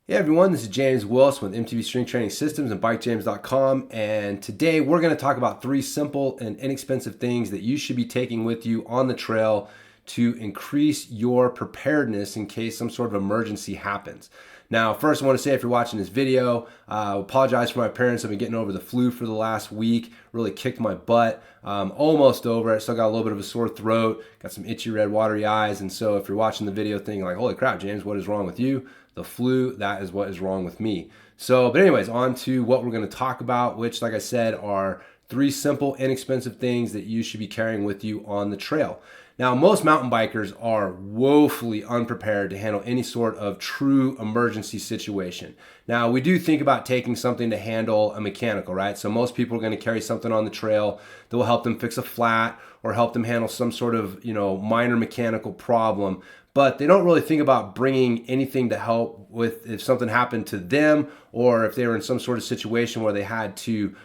Hey everyone, this is James Wilson with MTB Strength Training Systems and BikeJames.com, and today we're going to talk about 3 simple and inexpensive things that you should be taking with you on the trail to increase your preparedness in case some sort of emergency happens. Now, first I want to say, if you're watching this video, I apologize for my parents. I've been getting over the flu for the last week, really kicked my butt. Almost over it, still got a little bit of a sore throat, got some itchy red watery eyes, and so if you're watching the video thinking like, holy crap, James, what is wrong with you? The flu, that is what is wrong with me. So, but anyways, on to what we're going to talk about, which, like I said, are 3 simple, inexpensive things that you should be carrying with you on the trail. Now, most mountain bikers are woefully unprepared to handle any sort of true emergency situation. Now, we do think about taking something to handle a mechanical, right? So most people are going to carry something on the trail that will help them fix a flat or help them handle some sort of, minor mechanical problem. But they don't really think about bringing anything to help with if something happened to them, or if they were in some sort of situation where they had to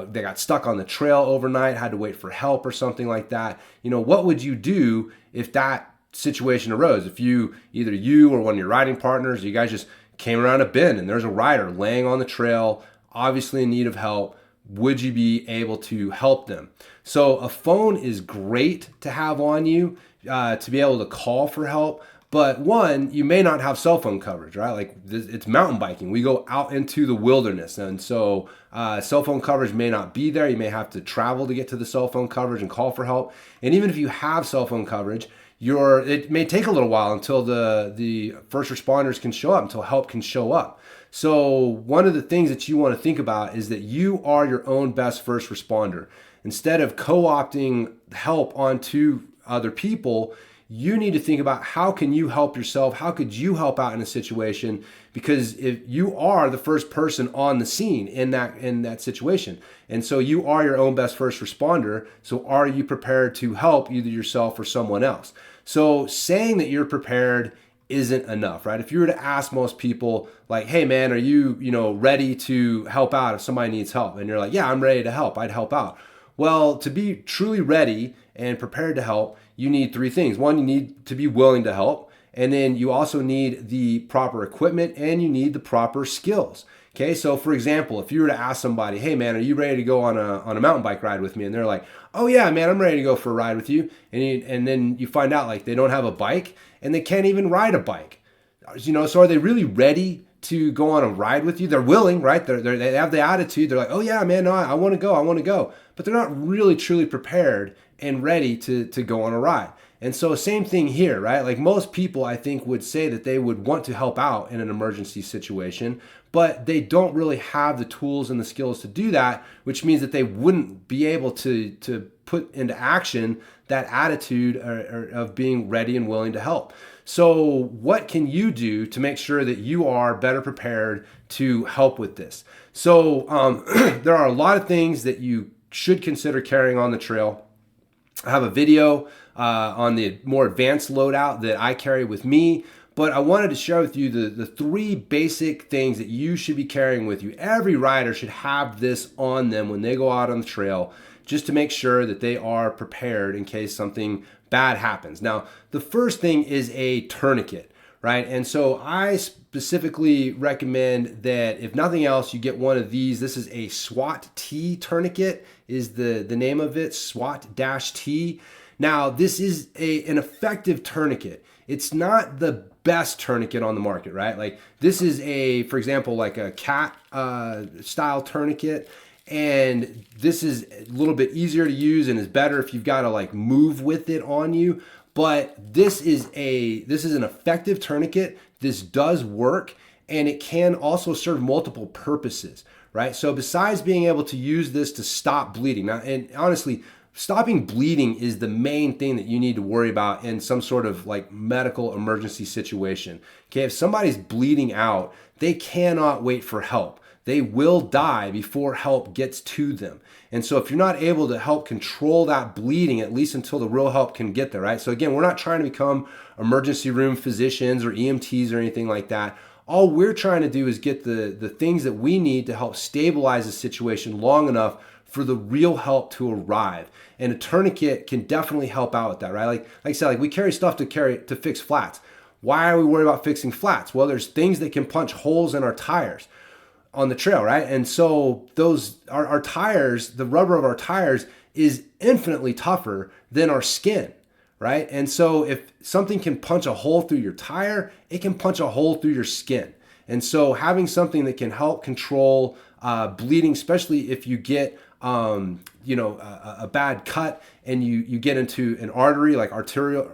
they got stuck on the trail overnight, had to wait for help or something like that. What would you do if that situation arose? If either you or one of your riding partners, you guys just came around a bend and there's a rider laying on the trail, obviously in need of help, would you be able to help them? So a phone is great to have on you to be able to call for help. But one, you may not have cell phone coverage, right? Like it's mountain biking. We go out into the wilderness. And so cell phone coverage may not be there. You may have to travel to get to the cell phone coverage and call for help. And even if you have cell phone coverage, it may take a little while until the first responders can show up, until help can show up. So one of the things that you want to think about is that you are your own best first responder. Instead of co-opting help onto other people, you need to think about how can you help yourself? How could you help out in a situation? Because if you are the first person on the scene in that situation, and so you are your own best first responder. So are you prepared to help either yourself or someone else? So saying that you're prepared isn't enough, right? If you were to ask most people, like, hey man, are you ready to help out if somebody needs help? And you're like, yeah, I'm ready to help. I'd help out. Well, to be truly ready and prepared to help, you need 3 things. One, you need to be willing to help. And then you also need the proper equipment and you need the proper skills. Okay, so for example, if you were to ask somebody, hey man, are you ready to go on a mountain bike ride with me? And they're like, oh yeah, man, I'm ready to go for a ride with you. And then you find out like they don't have a bike and they can't even ride a bike. So are they really ready to go on a ride with you? They're willing, right? They have the attitude. They're like, oh yeah, man, no, I want to go. But they're not really truly prepared and ready to go on a ride. And so same thing here, right? Like most people, I think, would say that they would want to help out in an emergency situation, but they don't really have the tools and the skills to do that, which means that they wouldn't be able to put into action that attitude of being ready and willing to help. So what can you do to make sure that you are better prepared to help with this? So there are a lot of things that you should consider carrying on the trail. I have a video on the more advanced loadout that I carry with me, but I wanted to share with you the 3 basic things that you should be carrying with you. Every rider should have this on them when they go out on the trail, just to make sure that they are prepared in case something bad happens. Now, the first thing is a tourniquet, right? And so I specifically recommend that if nothing else, you get one of these. This is a SWAT-T tourniquet is the name of it, SWAT-T. Now, this is an effective tourniquet. It's not the best tourniquet on the market, right? Like this is for example, like a cat style tourniquet. And this is a little bit easier to use and is better if you've got to like move with it on you. But this is an effective tourniquet. This does work, and it can also serve multiple purposes, right? So besides being able to use this to stop bleeding, now, and honestly, stopping bleeding is the main thing that you need to worry about in some sort of like medical emergency situation. Okay, if somebody's bleeding out, they cannot wait for help. They will die before help gets to them. And so if you're not able to help control that bleeding, at least until the real help can get there, right? So again, we're not trying to become emergency room physicians or EMTs or anything like that. All we're trying to do is get the things that we need to help stabilize the situation long enough for the real help to arrive. And a tourniquet can definitely help out with that, right? Like I said, like we carry stuff to fix flats. Why are we worried about fixing flats? Well, there's things that can punch holes in our tires on the trail, right? And so those our tires, the rubber of our tires is infinitely tougher than our skin, right? And so if something can punch a hole through your tire, it can punch a hole through your skin. And so having something that can help control bleeding, especially if you get a bad cut and you get into an artery like arterial,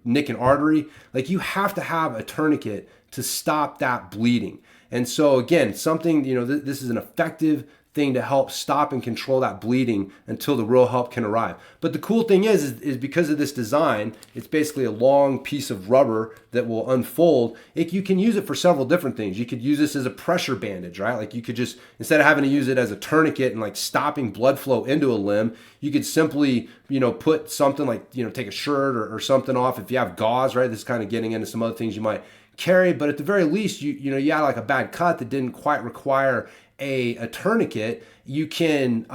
nick an artery, like you have to have a tourniquet to stop that bleeding. And so again, something, this is an effective thing to help stop and control that bleeding until the real help can arrive. But the cool thing is because of this design, it's basically a long piece of rubber that will unfold. You can use it for several different things. You could use this as a pressure bandage, right? Like you could just, instead of having to use it as a tourniquet and like stopping blood flow into a limb, you could simply, put something like, take a shirt or something off. If you have gauze, right? This is kind of getting into some other things you might carry, but at the very least, you had like a bad cut that didn't quite require a tourniquet. You can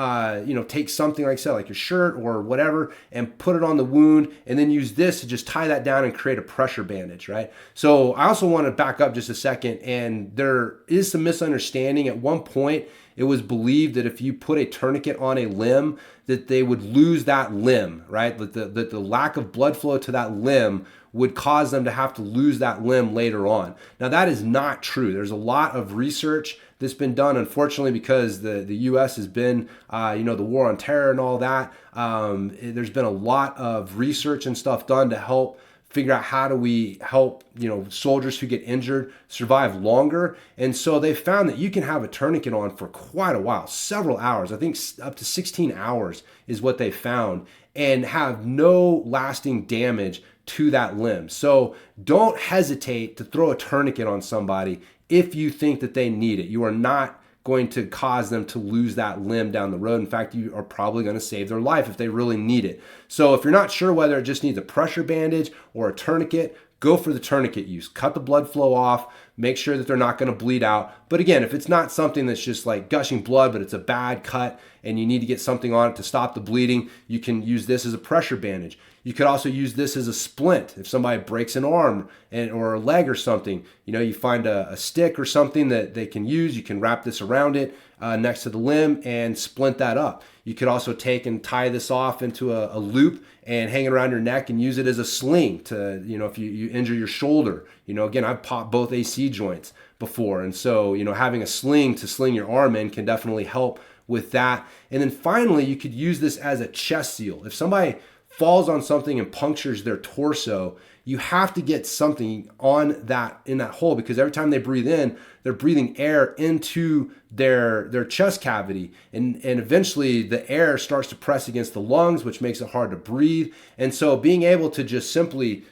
take something like I said, like your shirt or whatever, and put it on the wound, and then use this to just tie that down and create a pressure bandage, right? So I also want to back up just a second, and there is some misunderstanding. At one point, it was believed that if you put a tourniquet on a limb, that they would lose that limb, right? That the lack of blood flow to that limb would cause them to have to lose that limb later on. Now that is not true. There's a lot of research that's been done, unfortunately, because the U.S. has been, the war on terror and all that. There's been a lot of research and stuff done to help figure out how do we help, soldiers who get injured survive longer. And so they found that you can have a tourniquet on for quite a while, several hours. I think up to 16 hours is what they found, and have no lasting damage to that limb. So don't hesitate to throw a tourniquet on somebody if you think that they need it. You are not going to cause them to lose that limb down the road. In fact, you are probably going to save their life if they really need it. So if you're not sure whether it just needs a pressure bandage or a tourniquet, go for the tourniquet use. Cut the blood flow off, make sure that they're not going to bleed out. But again, if it's not something that's just like gushing blood, but it's a bad cut and you need to get something on it to stop the bleeding, you can use this as a pressure bandage. You could also use this as a splint. If somebody breaks an arm or a leg or something, you find a stick or something that they can use, you can wrap this around it next to the limb and splint that up. You could also take and tie this off into a loop and hang it around your neck and use it as a sling to, if you injure your shoulder. Again, I've popped both AC joints before. And so, having a sling to sling your arm in can definitely help with that. And then finally, you could use this as a chest seal. If somebody falls on something and punctures their torso, you have to get something on that in that hole, because every time they breathe in, they're breathing air into their chest cavity, and eventually the air starts to press against the lungs, which makes it hard to breathe. And so being able to just simply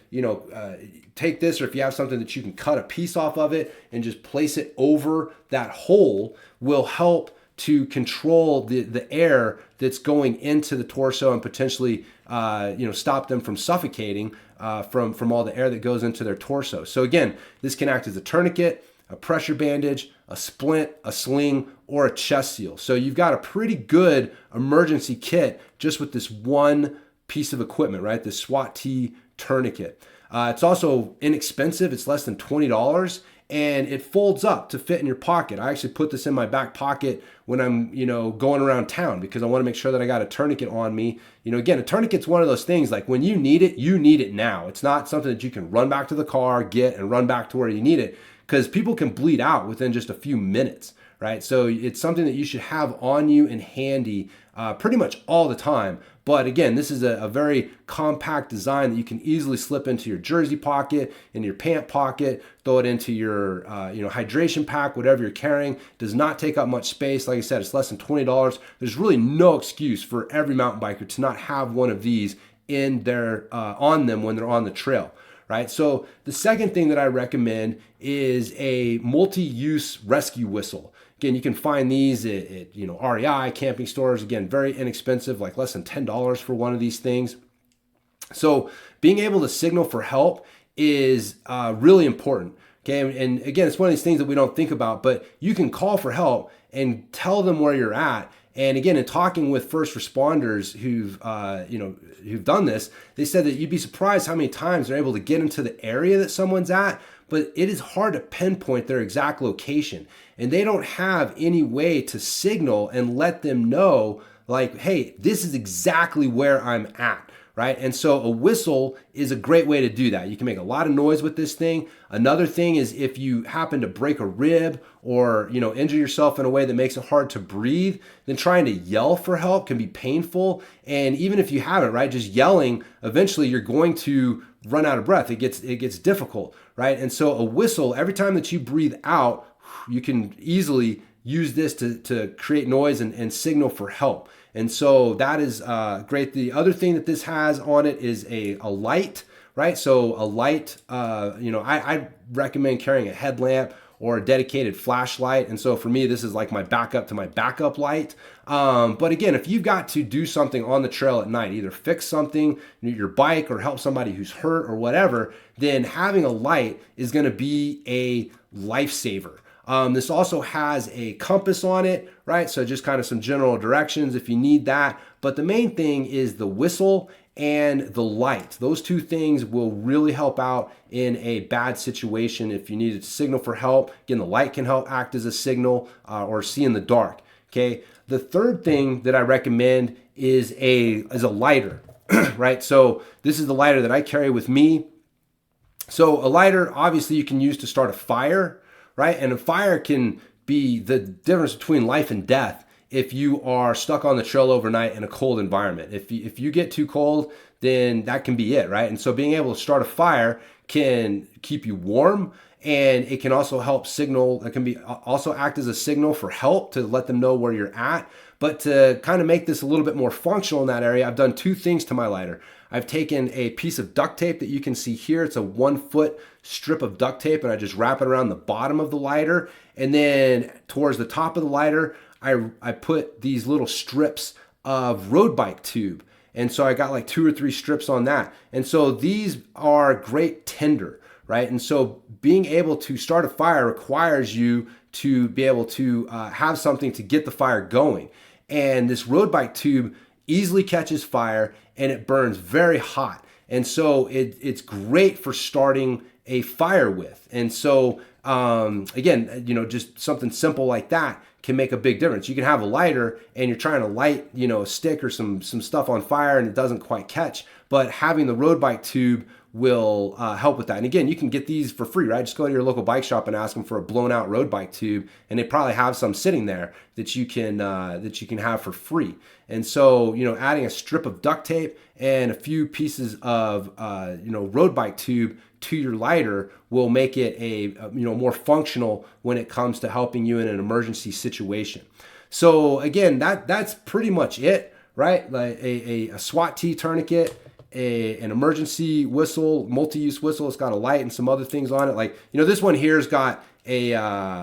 take this, or if you have something that you can cut a piece off of it and just place it over that hole, will help to control the air that's going into the torso and potentially stop them from suffocating from all the air that goes into their torso. So again, this can act as a tourniquet, a pressure bandage, a splint, a sling, or a chest seal. So you've got a pretty good emergency kit just with this one piece of equipment, right? This SWAT T tourniquet. It's also inexpensive. It's less than $20. And it folds up to fit in your pocket. I actually put this in my back pocket when I'm, going around town, because I want to make sure that I got a tourniquet on me. Again, a tourniquet's one of those things, like when you need it now. It's not something that you can run back to the car, get, and run back to where you need it, because people can bleed out within just a few minutes, right? So it's something that you should have on you and handy pretty much all the time. But again, this is a very compact design that you can easily slip into your jersey pocket, into your pant pocket, throw it into your hydration pack, whatever you're carrying. Does not take up much space. Like I said, it's less than $20. There's really no excuse for every mountain biker to not have one of these in their on them when they're on the trail, right? So the second thing that I recommend is a multi-use rescue whistle. Again, you can find these at REI, camping stores. Again, very inexpensive, like less than $10 for one of these things. So being able to signal for help is really important. Okay, and again, it's one of these things that we don't think about, but you can call for help and tell them where you're at, And again, in talking with first responders who've done this, they said that you'd be surprised how many times they're able to get into the area that someone's at, but it is hard to pinpoint their exact location. And they don't have any way to signal and let them know, like, hey, this is exactly where I'm at. Right? And so a whistle is a great way to do that. You can make a lot of noise with this thing. Another thing is if you happen to break a rib or, injure yourself in a way that makes it hard to breathe, then trying to yell for help can be painful. And even if you haven't, right, just yelling, eventually you're going to run out of breath. It gets difficult, right? And so a whistle, every time that you breathe out, you can easily use this to create noise and signal for help. And so that is great. The other thing that this has on it is a light, right? So a light, I recommend carrying a headlamp or a dedicated flashlight. And so for me, this is like my backup to my backup light. But again, if you've got to do something on the trail at night, either fix something, your bike, or help somebody who's hurt or whatever, then having a light is going to be a lifesaver. This also has a compass on it, right? So just kind of some general directions if you need that. But the main thing is the whistle and the light. Those two things will really help out in a bad situation if you need to signal for help. Again, the light can help act as a signal or see in the dark, okay? The third thing that I recommend is a lighter, right? So this is the lighter that I carry with me. So a lighter, obviously, you can use to start a fire, right? And a fire can be the difference between life and death if you are stuck on the trail overnight in a cold environment. If you get too cold, then that can be it, right? And so being able to start a fire can keep you warm, and it can also help signal. It can be also act as a signal for help to let them know where you're at. But to kind of make this a little bit more functional in that area, I've done two things to my lighter. I've taken a piece of duct tape that you can see here. It's a 1 foot strip of duct tape, and I just wrap it around the bottom of the lighter. And then towards the top of the lighter, I put these little strips of road bike tube. And so I got like 2 or 3 strips on that. And so these are great tinder, right? And so being able to start a fire requires you to be able to have something to get the fire going. And this road bike tube easily catches fire, and it burns very hot. And so it's great for starting a fire with. And so again, just something simple like that can make a big difference. You can have a lighter and you're trying to light, a stick or some stuff on fire and it doesn't quite catch, but having the road bike tube will help with that. And again, you can get these for free, right? Just go to your local bike shop and ask them for a blown out road bike tube, and they probably have some sitting there that you can have for free. And so, adding a strip of duct tape and a few pieces of road bike tube to your lighter will make it a more functional when it comes to helping you in an emergency situation. So again, that's pretty much it, right? Like a SWAT T tourniquet, an emergency whistle, multi-use whistle. It's got a light and some other things on it. Like, this one here's got a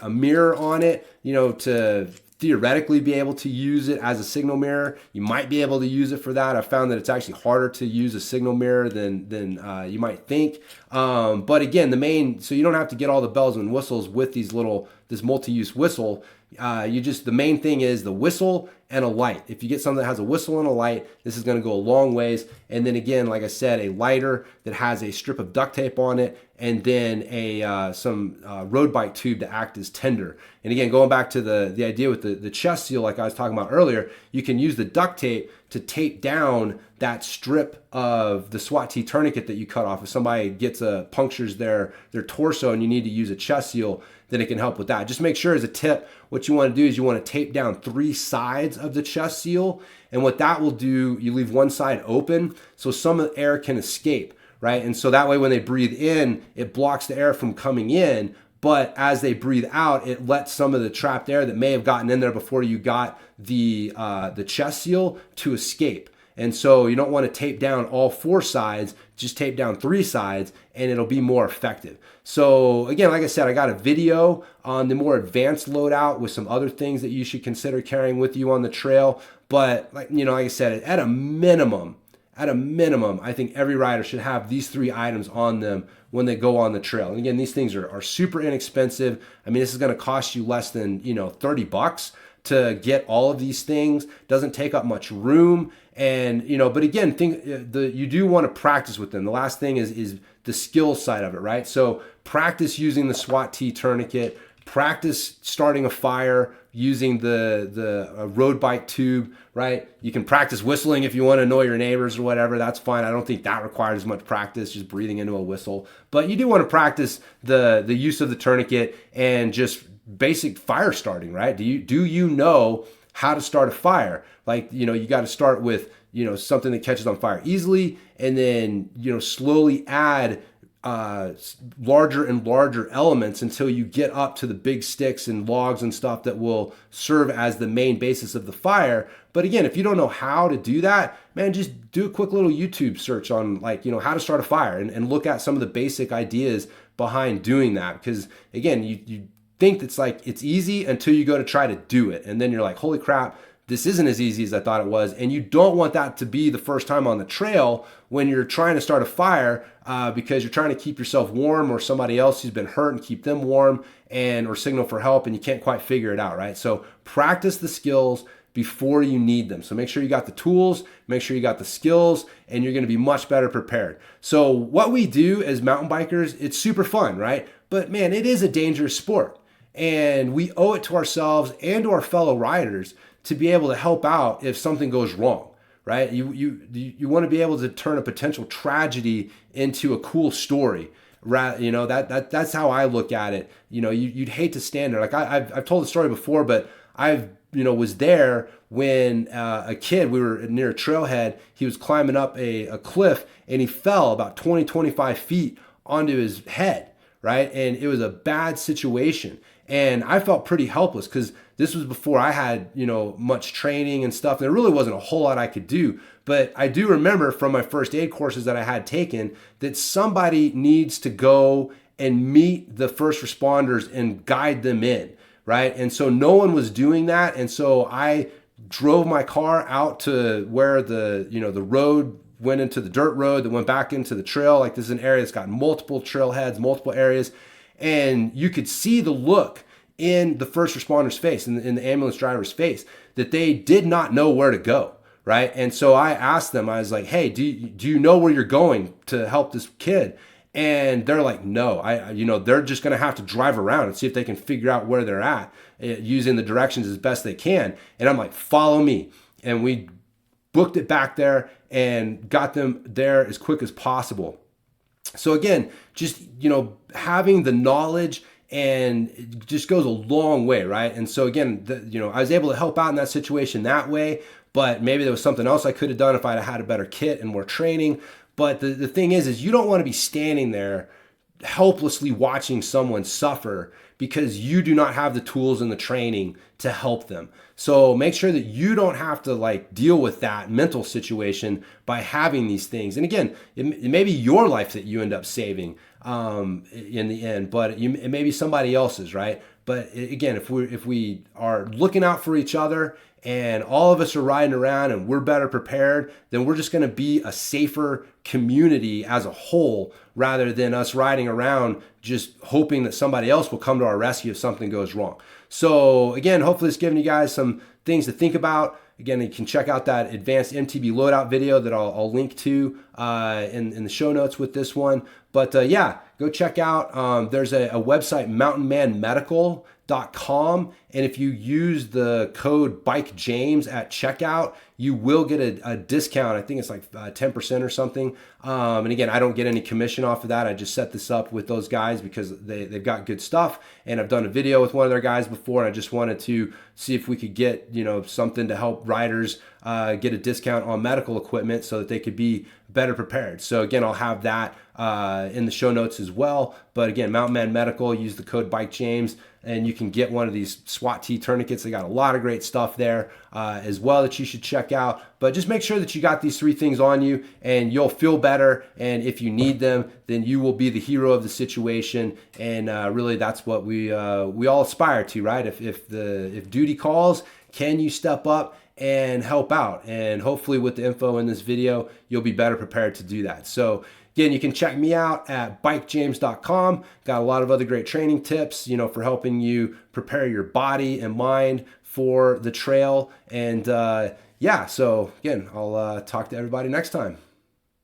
mirror on it, to theoretically be able to use it as a signal mirror. You might be able to use it for that. I found that it's actually harder to use a signal mirror than you might think. But again, so you don't have to get all the bells and whistles with this multi-use whistle. The main thing is the whistle and a light. If you get something that has a whistle and a light, this is going to go a long ways. And then again, like I said, a lighter that has a strip of duct tape on it, and then some road bike tube to act as tinder. And again, going back to the idea with the chest seal, like I was talking about earlier, you can use the duct tape to tape down that strip of the SWAT T tourniquet that you cut off. If somebody punctures their torso and you need to use a chest seal, then it can help with that. Just make sure, as a tip, what you want to do is you want to tape down 3 sides of the chest seal. And what that will do, you leave one side open so some of the air can escape, right? And so that way when they breathe in, it blocks the air from coming in. But as they breathe out, it lets some of the trapped air that may have gotten in there before you got the chest seal to escape. And so you don't want to tape down all 4 sides, just tape down 3 sides, and it'll be more effective. So again, like I said, I got a video on the more advanced loadout with some other things that you should consider carrying with you on the trail. But like I said, at a minimum, I think every rider should have these 3 items on them when they go on the trail. And again, these things are super inexpensive. I mean, this is going to cost you less than $30 to get all of these things. Doesn't take up much room. And, but again, you do want to practice with them. The last thing is the skill side of it, right? So practice using the SWAT T tourniquet, practice starting a fire using the road bike tube, right? You can practice whistling if you want to annoy your neighbors or whatever. That's fine. I don't think that requires much practice, just breathing into a whistle. But you do want to practice the use of the tourniquet and just basic fire starting, right? Do you know how to start a fire? Like, you got to start with, something that catches on fire easily, and then, slowly add larger and larger elements until you get up to the big sticks and logs and stuff that will serve as the main basis of the fire. But again, if you don't know how to do that, man, just do a quick little YouTube search on how to start a fire and look at some of the basic ideas behind doing that. Because again, you think it's easy until you go to try to do it. And then you're like, holy crap, this isn't as easy as I thought it was. And you don't want that to be the first time on the trail when you're trying to start a fire because you're trying to keep yourself warm or somebody else who's been hurt and keep them warm or signal for help, and you can't quite figure it out, right? So practice the skills before you need them. So make sure you got the tools, make sure you got the skills, and you're gonna be much better prepared. So what we do as mountain bikers, it's super fun, right? But man, it is a dangerous sport. And we owe it to ourselves and to our fellow riders to be able to help out if something goes wrong, right? You want to be able to turn a potential tragedy into a cool story. That's how I look at it. You'd hate to stand there. Like I've told the story before, but was there when a kid, we were near a trailhead, he was climbing up a cliff and he fell about 25 feet onto his head, right? And it was a bad situation. And I felt pretty helpless because this was before I had, much training and stuff. There really wasn't a whole lot I could do. But I do remember from my first aid courses that I had taken that somebody needs to go and meet the first responders and guide them in, right? And so no one was doing that. And so I drove my car out to where the road went into the dirt road that went back into the trail. Like this is an area that's got multiple trailheads, multiple areas. And you could see the look in the first responder's face, in the ambulance driver's face, that they did not know where to go, right? And so I asked them, I was like, hey, do you know where you're going to help this kid? And they're like, no, they're just gonna have to drive around and see if they can figure out where they're at using the directions as best they can. And I'm like, follow me. And we booked it back there and got them there as quick as possible. So again, just, having the knowledge, and it just goes a long way, right? And so again, I was able to help out in that situation that way, but maybe there was something else I could have done if I'd had a better kit and more training. But the thing is you don't want to be standing there helplessly watching someone suffer because you do not have the tools and the training to help them. So make sure that you don't have to deal with that mental situation by having these things. And again, it may be your life that you end up saving in the end, but it may be somebody else's, right? But again, if we are looking out for each other and all of us are riding around and we're better prepared, then we're just going to be a safer community as a whole, rather than us riding around just hoping that somebody else will come to our rescue if something goes wrong. So again, hopefully it's giving you guys some things to think about. Again, you can check out that advanced MTB loadout video that I'll link to in the show notes with this one. But go check out, there's a website, mountainmanmedical.com. And if you use the code BikeJames at checkout, you will get a discount. I think it's 10% or something. And again, I don't get any commission off of that. I just set this up with those guys because they've got good stuff. And I've done a video with one of their guys before, and I just wanted to see if we could get, something to help riders get a discount on medical equipment so that they could be better prepared. So again, I'll have that in the show notes as well. But again, Mountain Man Medical, use the code BikeJames, and you can get one of these SWAT T tourniquets. They got a lot of great stuff there as well that you should check out. But just make sure that you got these 3 things on you, and you'll feel better. And if you need them, then you will be the hero of the situation. And really, that's what we all aspire to, right? If duty calls, can you step up and help out? And hopefully with the info in this video, you'll be better prepared to do that. So again, you can check me out at bikejames.com. Got a lot of other great training tips, for helping you prepare your body and mind for the trail. And yeah, so again, I'll talk to everybody next time.